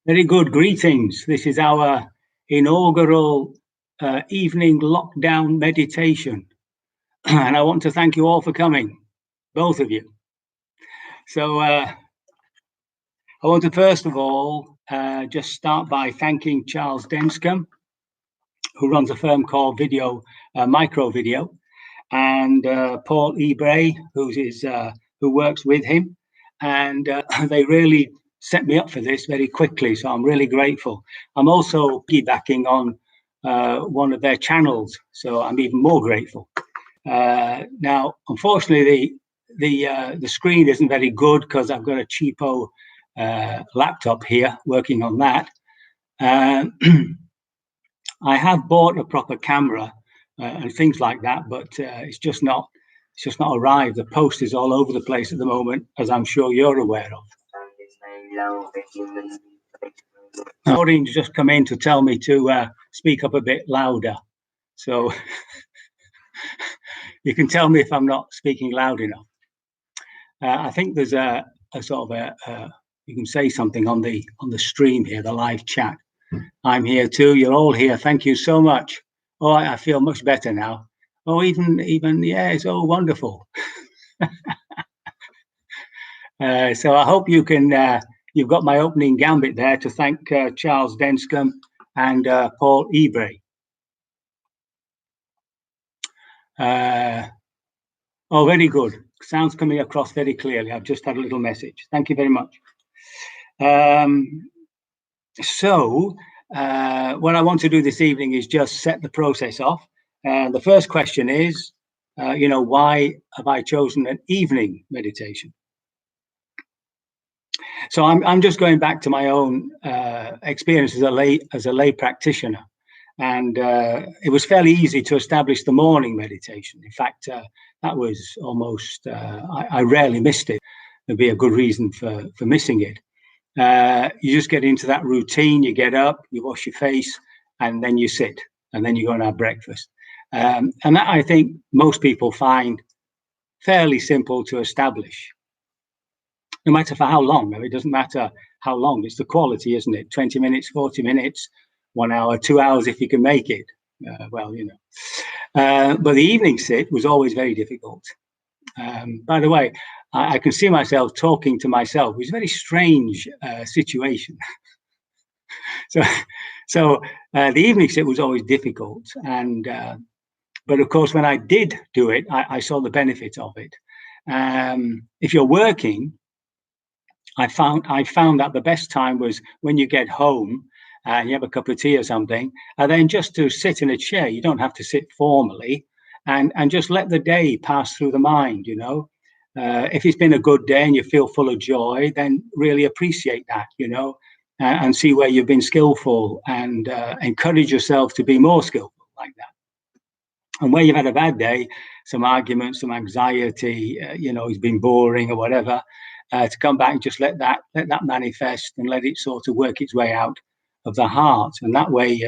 Very good. Greetings. This is our inaugural evening lockdown meditation. And I want to thank you all for coming, both of you. So I want to first of all just start by thanking Charles Denscombe, who runs a firm called Micro Video, and Paul Ebray, who works with him. And they really set me up for this very quickly, so I'm really grateful. I'm also piggybacking on one of their channels, so I'm even more grateful. Now, unfortunately, the screen isn't very good because I've got a cheapo laptop here working on that. I have bought a proper camera and things like that, but it's just not arrived. The post is all over the place at the moment, as I'm sure you're aware of. Maureen's just come in to tell me to speak up a bit louder, so you can tell me if I'm not speaking loud enough. I think there's a sort of you can say something on the stream here, the live chat. I'm here too. You're all here. Thank you so much. Oh, I feel much better now. Oh, even yeah, it's all wonderful. So I hope you can. You've got my opening gambit there to thank Charles Denscombe and Paul Ebray. Oh, very good. Sounds coming across very clearly. I've just had a little message. Thank you very much. So what I want to do this evening is just set the process off. The first question is, why have I chosen an evening meditation? So I'm just going back to my own experience as a lay practitioner, and it was fairly easy to establish the morning meditation. In fact, that was almost I rarely missed it. There'd be a good reason for missing it. You just get into that routine. You get up, you wash your face, and then you sit, and then you go and have breakfast. And that, I think, most people find fairly simple to establish. No matter for how long. I mean, it doesn't matter how long. It's the quality, isn't it? 20 minutes, 40 minutes, 1 hour, 2 hours if you can make it. But the evening sit was always very difficult. By the way, I can see myself talking to myself. It was a very strange situation. So the evening sit was always difficult. But of course, when I did do it, I saw the benefit of it. If you're working, I found that the best time was when you get home and you have a cup of tea or something, and then just to sit in a chair. You don't have to sit formally, and just let the day pass through the mind. If it's been a good day and you feel full of joy, then really appreciate that. And see where you've been skillful, and encourage yourself to be more skillful like that. And where you've had a bad day, some arguments, some anxiety, it's been boring or whatever. To come back and just let that manifest and let it sort of work its way out of the heart, and that way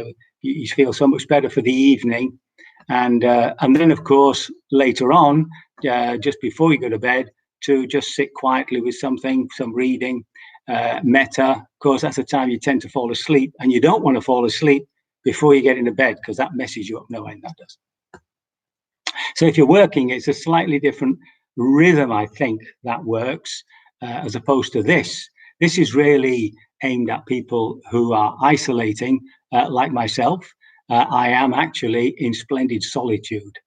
you feel so much better for the evening. And then, of course, later on, just before you go to bed, to just sit quietly with some reading, metta. Of course, that's the time you tend to fall asleep, and you don't want to fall asleep before you get into bed, because that messes you up no end, that does. So if you're working, it's a slightly different rhythm, I think, that works. As opposed to this. This is really aimed at people who are isolating, like myself. I am actually in splendid solitude,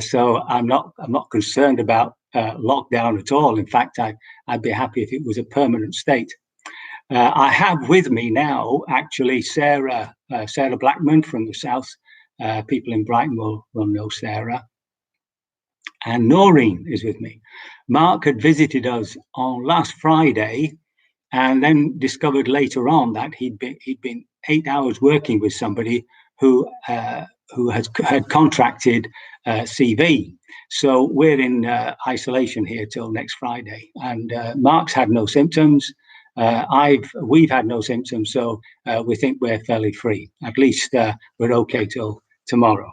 so I'm not concerned about lockdown at all. In fact, I'd be happy if it was a permanent state. I have with me now actually Sarah Blackman from the south. People in Brighton will know Sarah. And Noreen is with me. Mark had visited us on last Friday, and then discovered later on that he'd been 8 hours working with somebody who had contracted CV. So we're in isolation here till next Friday. And Mark's had no symptoms. We've had no symptoms, so we think we're fairly free. At least we're okay till tomorrow.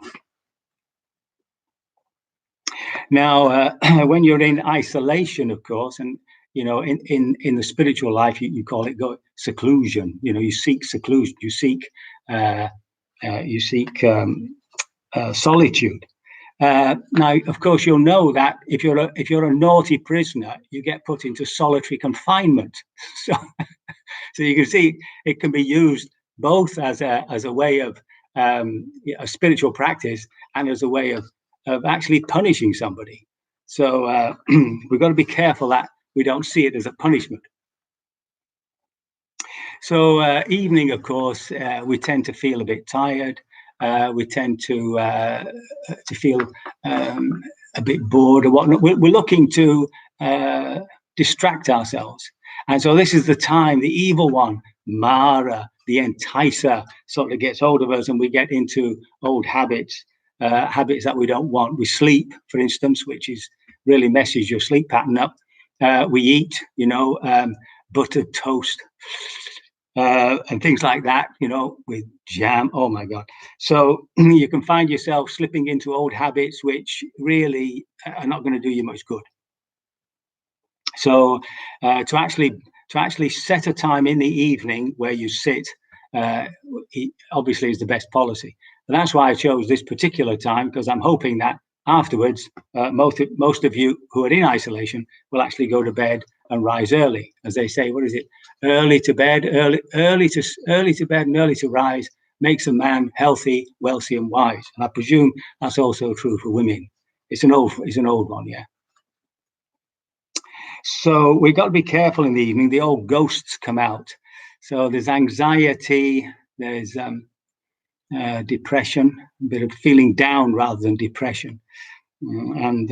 Now, when you're in isolation, of course, and in the spiritual life, you call it seclusion. You seek seclusion. You seek solitude. Now, of course, you'll know that if you're a naughty prisoner, you get put into solitary confinement. So, so you can see it can be used both as a way of a spiritual practice and as a way of actually punishing somebody. So we've got to be careful that we don't see it as a punishment. So evening, of course, we tend to feel a bit tired. We tend to feel a bit bored or whatnot. We're looking to distract ourselves. And so this is the time the evil one, Mara, the enticer, sort of gets hold of us, and we get into old habits, habits that we don't want. We sleep, for instance, which is really messes your sleep pattern up. We eat, buttered toast. And things like that, with jam. Oh my God. So you can find yourself slipping into old habits which really are not going to do you much good. So to actually set a time in the evening where you sit, obviously is the best policy. And that's why I chose this particular time, because I'm hoping that afterwards, most of you who are in isolation will actually go to bed and rise early. As they say, what is it? Early to bed, early to bed and early to rise makes a man healthy, wealthy, and wise. And I presume that's also true for women. It's an old one, yeah. So we've got to be careful in the evening. The old ghosts come out. So there's anxiety, there's depression, a bit of feeling down rather than depression, and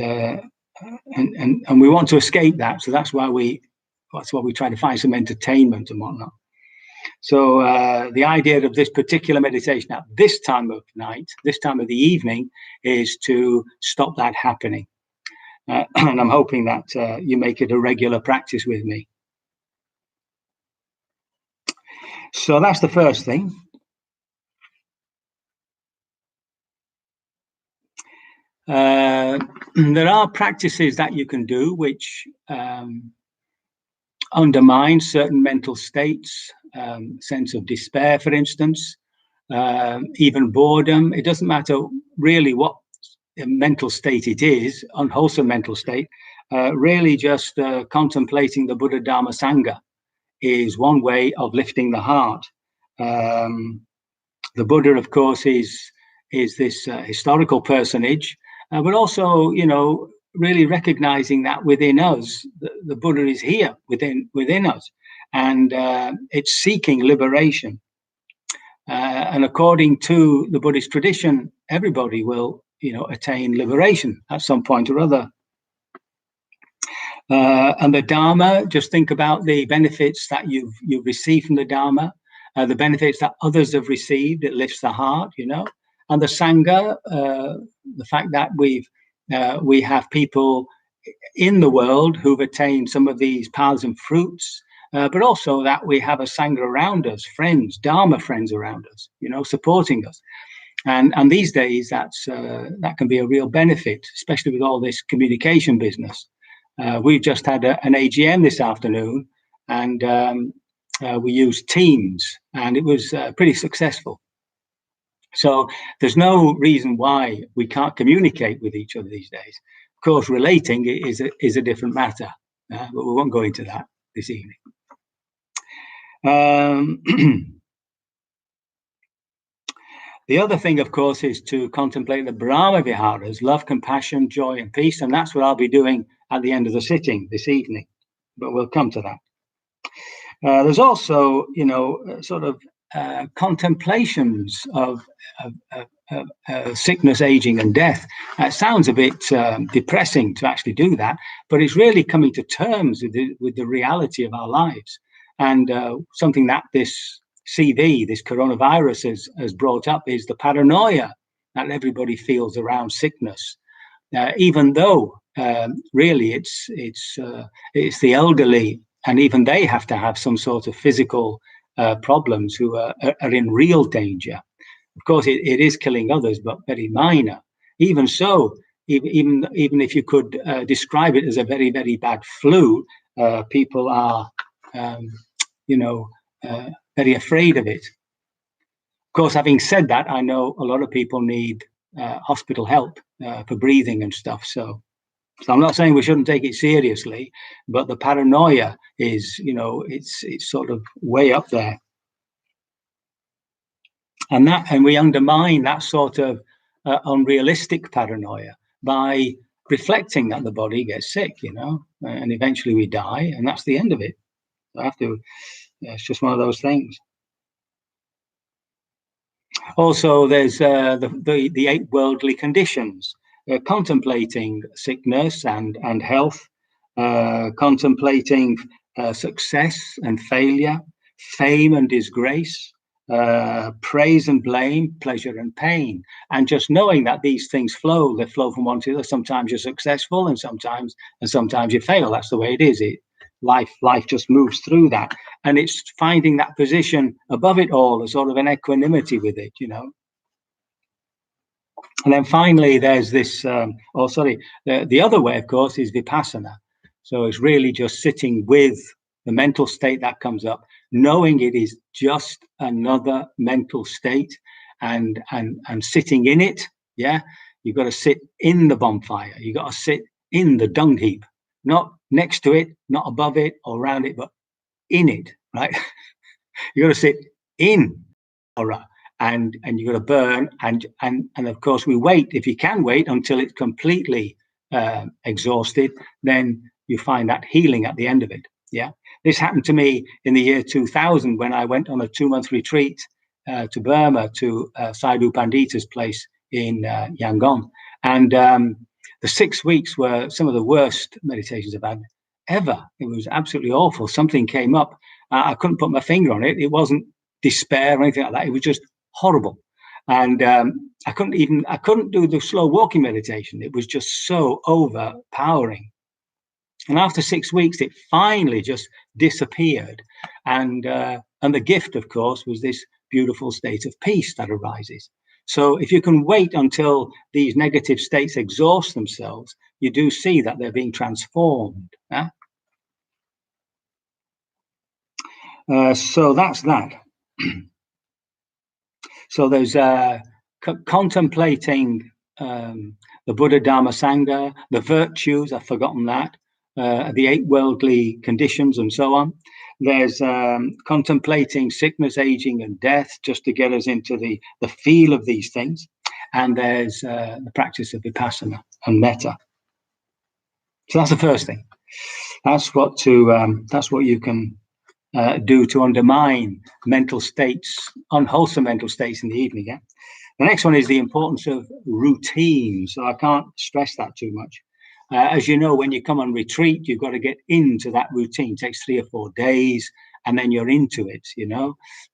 we want to escape that. So that's why we try to find some entertainment and whatnot. So the idea of this particular meditation at this time of night, this time of the evening, is to stop that happening. And I'm hoping that you make it a regular practice with me. So that's the first thing. There are practices that you can do which undermine certain mental states, sense of despair, for instance, even boredom. It doesn't matter really what mental state it is, unwholesome mental state. Really just contemplating the Buddha Dharma Sangha is one way of lifting the heart. The Buddha, of course, is this historical personage, but also, really recognizing that within us, the Buddha is here within us, and it's seeking liberation. And according to the Buddhist tradition, everybody will, attain liberation at some point or other. And the Dharma, just think about the benefits that you've received from the Dharma, the benefits that others have received. It lifts the heart, And the Sangha, the fact that we have people in the world who've attained some of these paths and fruits, but also that we have a Sangha around us, friends, Dharma friends around us, supporting us. And these days, that can be a real benefit, especially with all this communication business. We've just had an AGM this afternoon, and we used Teams, and it was pretty successful. So there's no reason why we can't communicate with each other these days. Of course, relating is a different matter, but we won't go into that this evening. The other thing, of course, is to contemplate the Brahma Viharas, love, compassion, joy, and peace. And that's what I'll be doing at the end of the sitting this evening. But we'll come to that. There's also, sort of contemplations of sickness, aging, and death. It sounds a bit depressing to actually do that, but it's really coming to terms with the reality of our lives. And something that this CV, this coronavirus, has brought up is the paranoia that everybody feels around sickness, even though really it's the elderly, and even they have to have some sort of physical problems who are in real danger. Of course, it is killing others, but very minor. Even so, even if you could describe it as a very, very bad flu, people are, um, you know, very afraid of it. Of course, having said that, I know a lot of people need hospital help for breathing and stuff. So I'm not saying we shouldn't take it seriously, but the paranoia is, it's sort of way up there, and we undermine that sort of unrealistic paranoia by reflecting that the body gets sick, and eventually we die, and that's the end of it. I have to. It's just one of those things. Also, there's the eight worldly conditions, contemplating sickness and health, contemplating success and failure, fame and disgrace, praise and blame, pleasure and pain, and just knowing that these things flow. They flow from one to the other. Sometimes you're successful, and sometimes you fail. That's the way it is. Life just moves through that, and it's finding that position above it all, a sort of an equanimity with it, And then finally, there's this. The other way, of course, is vipassana. So it's really just sitting with the mental state that comes up, knowing it is just another mental state, and sitting in it. Yeah, you've got to sit in the bonfire. You've got to sit in the dung heap, not next to it, not above it or around it, but in it. Right? You got to sit in aura, and you got to burn, and of course we wait. If you can wait until it's completely exhausted, then you find that healing at the end of it. Yeah, this happened to me in the year 2000 when I went on a 2-month retreat to Burma, to Sadhu Pandita's place in Yangon, and the 6 weeks were some of the worst meditations I've had ever. It was absolutely awful. Something came up. I couldn't put my finger on it. It wasn't despair or anything like that. It was just horrible. And I couldn't do the slow walking meditation. It was just so overpowering. And after 6 weeks, it finally just disappeared. And the gift, of course, was this beautiful state of peace that arises. So if you can wait until these negative states exhaust themselves, you do see that they're being transformed. So that's that. So there's contemplating the Buddha, Dharma, Sangha, the virtues, I've forgotten that, the eight worldly conditions and so on. There's contemplating sickness, aging and death, just to get us into the feel of these things. And there's the practice of vipassana and metta. So that's the first thing. That's what you can do to undermine mental states, unwholesome mental states in the evening. Yeah. The next one is the importance of routine. So I can't stress that too much. As you know, when you come on retreat, you've got to get into that routine. It takes 3 or 4 days, and then you're into it,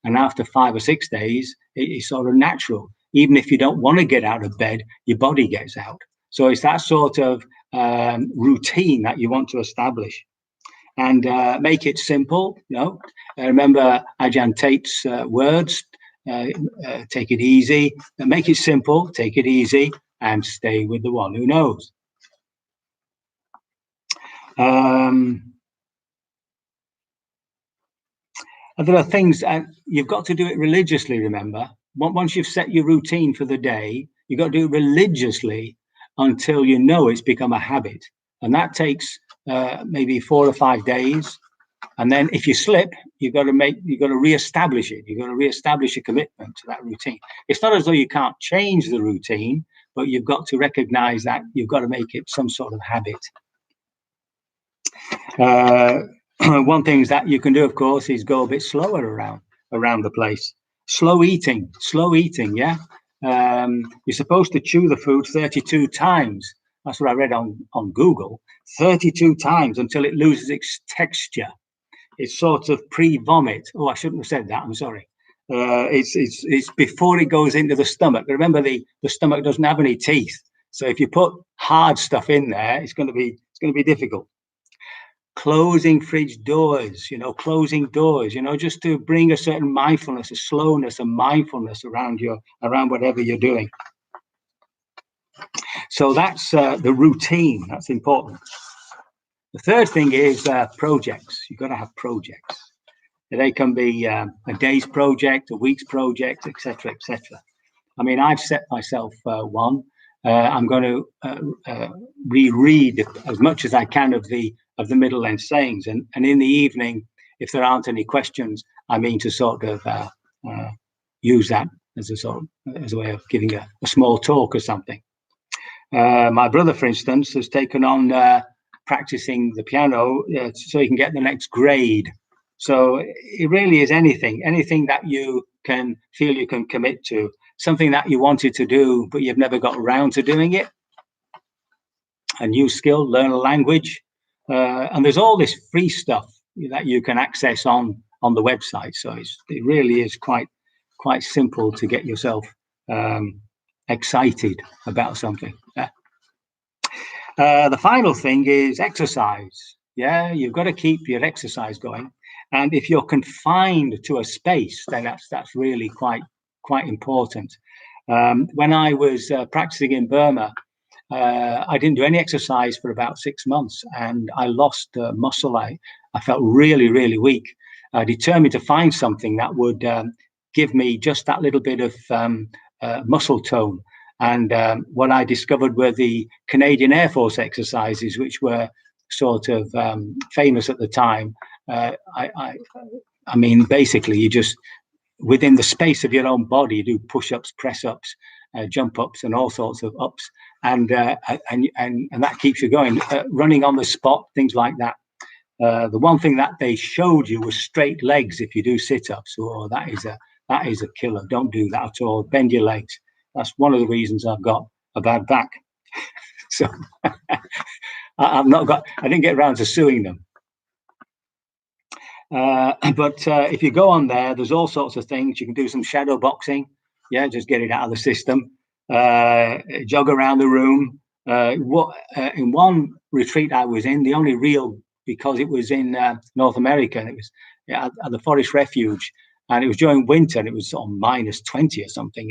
And after 5 or 6 days, it's sort of natural. Even if you don't want to get out of bed, your body gets out. So it's that sort of routine that you want to establish. And make it simple. Remember Ajahn Tate's words, take it easy, make it simple, take it easy, and stay with the one who knows. There are things, and you've got to do it religiously, remember. Once you've set your routine for the day, you've got to do it religiously until it's become a habit. And that takes maybe 4 or 5 days. And then if you slip, you've got to reestablish it. You've got to reestablish a commitment to that routine. It's not as though you can't change the routine, but you've got to recognize that you've got to make it some sort of habit. One thing that you can do, of course, is go a bit slower around the place. Slow eating, yeah. You're supposed to chew the food 32 times. That's what I read on Google. 32 times until it loses its texture. It's sort of pre-vomit. Oh, I shouldn't have said that. I'm sorry. It's before it goes into the stomach. Remember, the stomach doesn't have any teeth, so if you put hard stuff in there, it's going to be difficult. Closing fridge doors, closing doors, just to bring a certain mindfulness, a slowness, and mindfulness around whatever you're doing. So that's the routine. That's important. The third thing is projects. You've got to have projects. They can be a day's project, a week's project, etc., etc. I mean, I've set myself one. I'm going to reread as much as I can of the middle length sayings, and in the evening, if there aren't any questions, I mean to sort of use that as a way of giving a small talk or something. My brother, for instance, has taken on practicing the piano so he can get the next grade. So it really is anything that you can feel you can commit to, something that you wanted to do, but you've never got around to doing it. A new skill, learn a language. And there's all this free stuff that you can access on the website. So it really is quite simple to get yourself excited about something. The final thing is exercise. Yeah, you've got to keep your exercise going. And if you're confined to a space, then that's really quite important. When I was practicing in Burma, I didn't do any exercise for about 6 months, and I lost muscle. I felt really, really weak. I determined to find something that would give me just that little bit of muscle tone. And what I discovered were the Canadian Air Force exercises, which were sort of famous at the time. I mean, basically, you just, within the space of your own body, you do push-ups, press-ups, jump-ups, and all sorts of ups, and that keeps you going. Running on the spot, things like that. The one thing that they showed you was straight legs if you do sit-ups. Oh, that is a killer. Don't do that at all. Bend your legs. That's one of the reasons I've got a bad back. So I didn't get around to suing them. But if you go on there's all sorts of things. You can do some shadow boxing. Yeah, just get it out of the system. Jog around the room. In one retreat I was in, the only real, because it was in North America, and it was at the Forest Refuge, and it was during winter, and it was sort of -20 or something,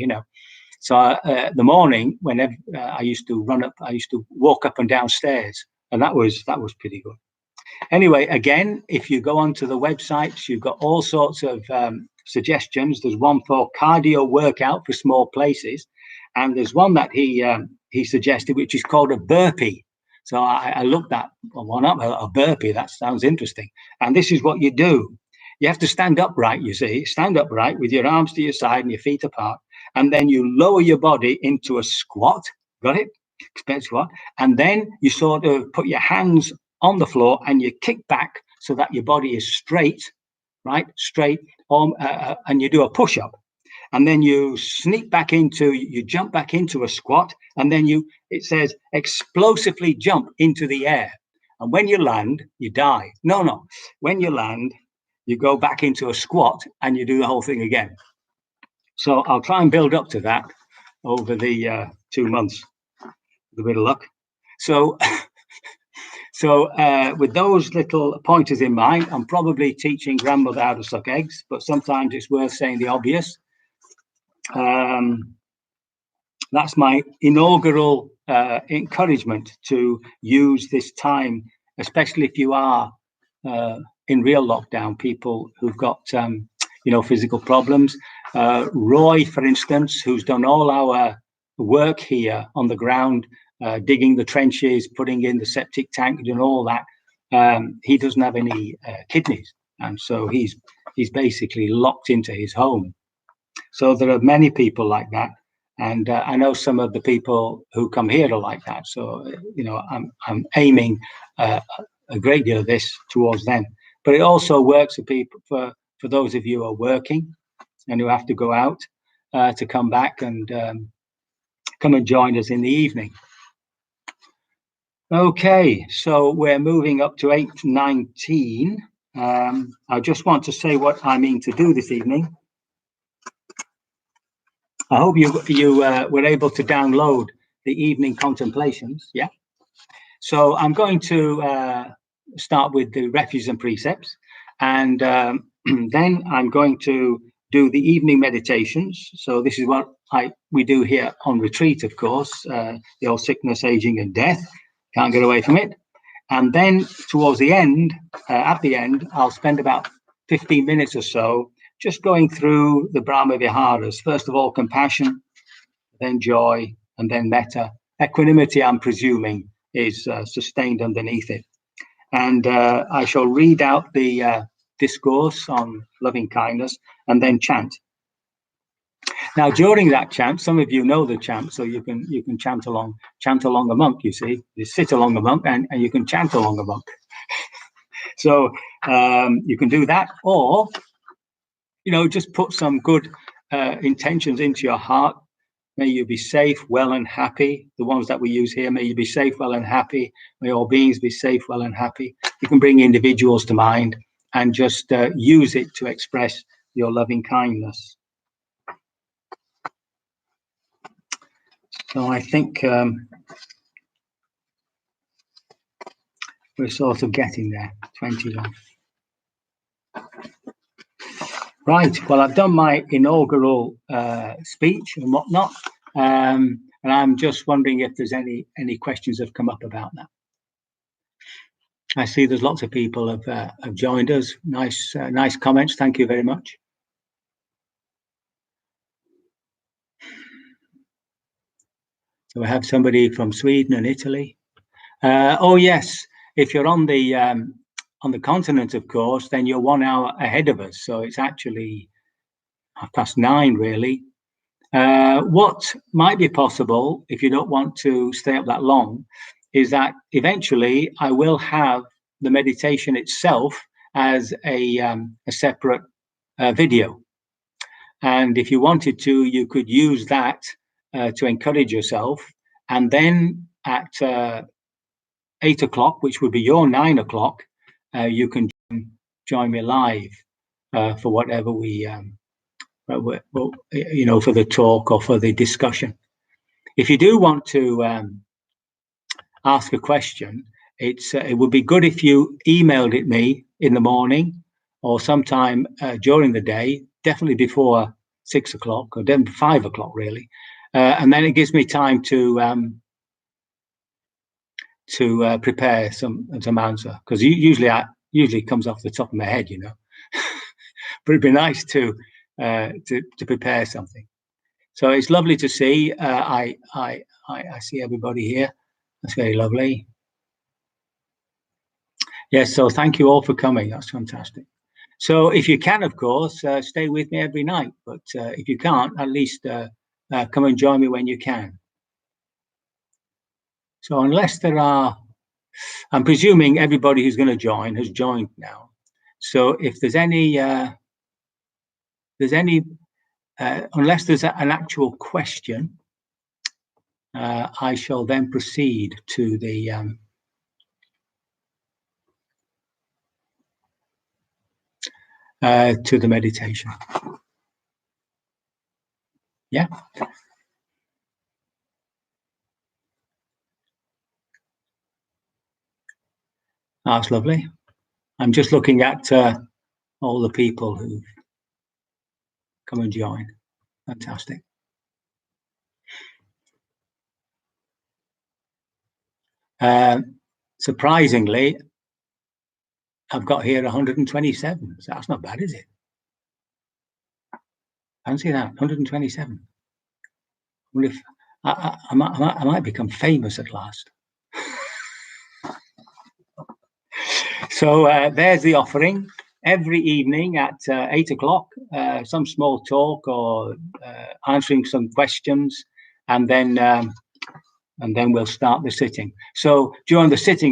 So the morning, whenever I used to walk up and down stairs, and that was pretty good. Anyway, again, if you go onto the websites, you've got all sorts of suggestions. There's one for cardio workout for small places, and there's one that he suggested, which is called a burpee. So I looked that one up, a burpee. That sounds interesting. And this is what you do. You have to stand upright, stand upright with your arms to your side and your feet apart. And then you lower your body into a squat. Got it? Expect squat. And then you sort of put your hands on the floor and you kick back so that your body is straight, right? Straight. And you do a push-up. And then you you jump back into a squat. And then it says explosively jump into the air. And when you land, you die. No. When you land, you go back into a squat and you do the whole thing again. So I'll try and build up to that over the 2 months with a bit of luck. So with those little pointers in mind, I'm probably teaching grandmother how to suck eggs, but sometimes it's worth saying the obvious. That's my inaugural encouragement to use this time, especially if you are in real lockdown, people who've got physical problems. Roy, for instance, who's done all our work here on the ground, digging the trenches, putting in the septic tank, and all that. He doesn't have any kidneys, and so he's basically locked into his home. So there are many people like that, and I know some of the people who come here are like that. So I'm aiming a great deal of this towards them. But it also works for people, for those of you who are working and who have to go out to come back and come and join us in the evening. Okay, so we're moving up to 8:19. I just want to say what I mean to do this evening. I hope you were able to download the evening contemplations. Yeah. So I'm going to start with the refuges and precepts, and then I'm going to do the evening meditations. So this is what we do here on retreat, of course, the old sickness, aging, and death. Can't get away from it. And then towards the end, at the end, I'll spend about 15 minutes or so just going through the Brahma Viharas. First of all, compassion, then joy, and then metta. Equanimity, I'm presuming, is sustained underneath it. And I shall read out the discourse on loving kindness and then chant. Now, during that chant, some of you know the chant, so you can chant along a monk. You see, you sit along a monk, and you can chant along a monk. So you can do that, or just put some good intentions into your heart. May you be safe, well, and happy. The ones that we use here, may you be safe, well, and happy. May all beings be safe, well, and happy. You can bring individuals to mind and just use it to express your loving kindness. So I think we're sort of getting there. 21. Right. Well, I've done my inaugural speech and whatnot, and I'm just wondering if there's any questions have come up about that. I see there's lots of people have joined us. Nice comments. Thank you very much. So we have somebody from Sweden and Italy. Oh yes, if you're on the continent, of course, then you're 1 hour ahead of us. So it's actually 9:30, really. What might be possible, if you don't want to stay up that long, is that eventually I will have the meditation itself as a separate video. And if you wanted to, you could use that to encourage yourself. And then at 8 o'clock, which would be your 9 o'clock, you can join me live for whatever we, for the talk or for the discussion. If you do want to ask a question, it would be good if you emailed it me in the morning or sometime during the day, definitely before 6 o'clock or then 5 o'clock, really. And then it gives me time to prepare some answer, because usually comes off the top of my head, but it'd be nice to prepare something. So it's lovely to see. I see everybody here. That's very lovely. Yes, so thank you all for coming. That's fantastic. So if you can, of course, stay with me every night. But if you can't, at least come and join me when you can. So unless there are, I'm presuming everybody who's going to join has joined now. So if there's any, unless there's an actual question, I shall then proceed to the meditation. Yeah. That's lovely. I'm just looking at all the people who've come and join. Fantastic. Surprisingly, I've got here 127. So that's not bad, is it? Fancy that, 127. I wonder if I might become famous at last. So there's the offering. Every evening at 8 o'clock, some small talk or answering some questions, and then we'll start the sitting. So during the sitting,